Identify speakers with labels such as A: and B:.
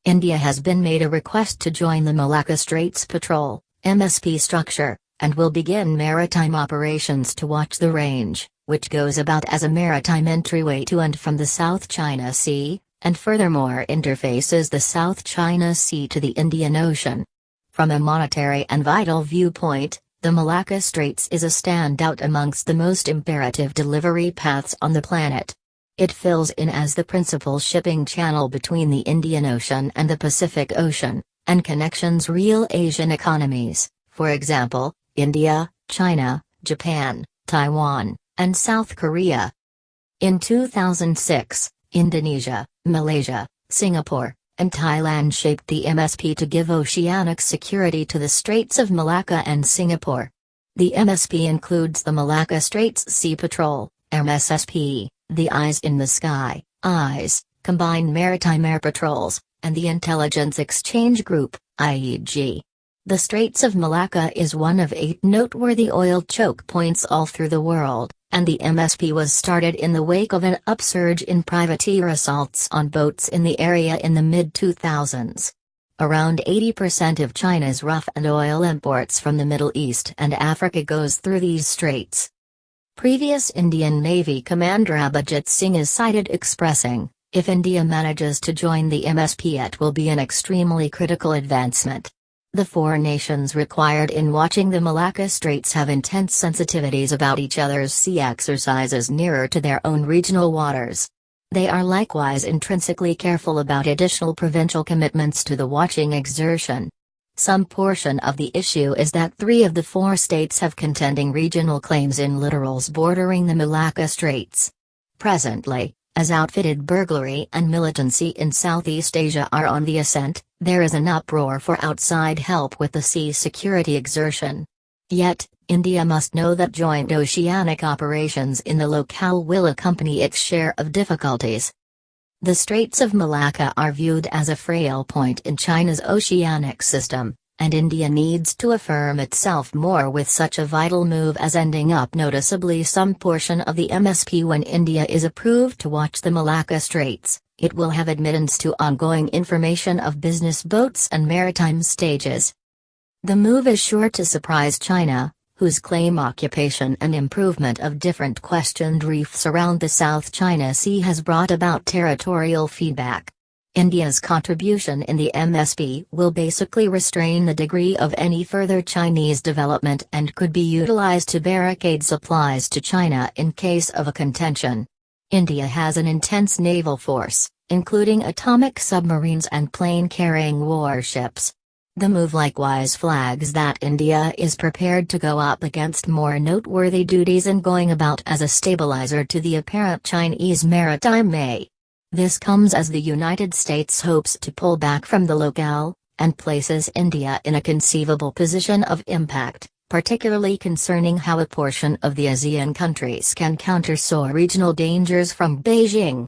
A: India has been made a request to join the Malacca Straits Patrol, MSP structure, and will begin maritime operations to watch the range, which goes about as a maritime entryway to and from the South China Sea, and furthermore interfaces the South China Sea to the Indian Ocean. From a monetary and vital viewpoint, the Malacca Straits is a standout amongst the most imperative delivery paths on the planet. It fills in as the principal shipping channel between the Indian Ocean and the Pacific Ocean, and connections real Asian economies, for example, India, China, Japan, Taiwan, and South Korea. In 2006, Indonesia, Malaysia, Singapore, and Thailand shaped the MSP to give oceanic security to the Straits of Malacca and Singapore. The MSP includes the Malacca Straits Sea Patrol, MSSP, the Eyes in the Sky, EYES, Combined Maritime Air Patrols, and the Intelligence Exchange Group, IEG. The Straits of Malacca is one of 8 noteworthy oil choke points all through the world, and the MSP was started in the wake of an upsurge in privateer assaults on boats in the area in the mid-2000s. Around 80% of China's rough and oil imports from the Middle East and Africa goes through these straits. Previous Indian Navy Commander Abhijit Singh is cited expressing, "If India manages to join the MSP, it will be an extremely critical advancement." The 4 nations required in watching the Malacca Straits have intense sensitivities about each other's sea exercises nearer to their own regional waters. They are likewise intrinsically careful about additional provincial commitments to the watching exertion. Some portion of the issue is that 3 of the 4 states have contending regional claims in littorals bordering the Malacca Straits. Presently, as outfitted burglary and militancy in Southeast Asia are on the ascent, there is an uproar for outside help with the sea security exertion. Yet, India must know that joint oceanic operations in the locale will accompany its share of difficulties. The Straits of Malacca are viewed as a frail point in China's oceanic system, and India needs to affirm itself more with such a vital move as ending up noticeably some portion of the MSP. When India is approved to watch the Malacca Straits, it will have admittance to ongoing information of business boats and maritime stages. The move is sure to surprise China, whose claim occupation and improvement of different questioned reefs around the South China Sea has brought about territorial feedback. India's contribution in the MSP will basically restrain the degree of any further Chinese development and could be utilized to barricade supplies to China in case of a contention. India has an intense naval force, including atomic submarines and plane-carrying warships. The move likewise flags that India is prepared to go up against more noteworthy duties and going about as a stabilizer to the apparent Chinese maritime may. This comes as the United States hopes to pull back from the locale, and places India in a conceivable position of impact, particularly concerning how a portion of the ASEAN countries can counter so regional dangers from Beijing.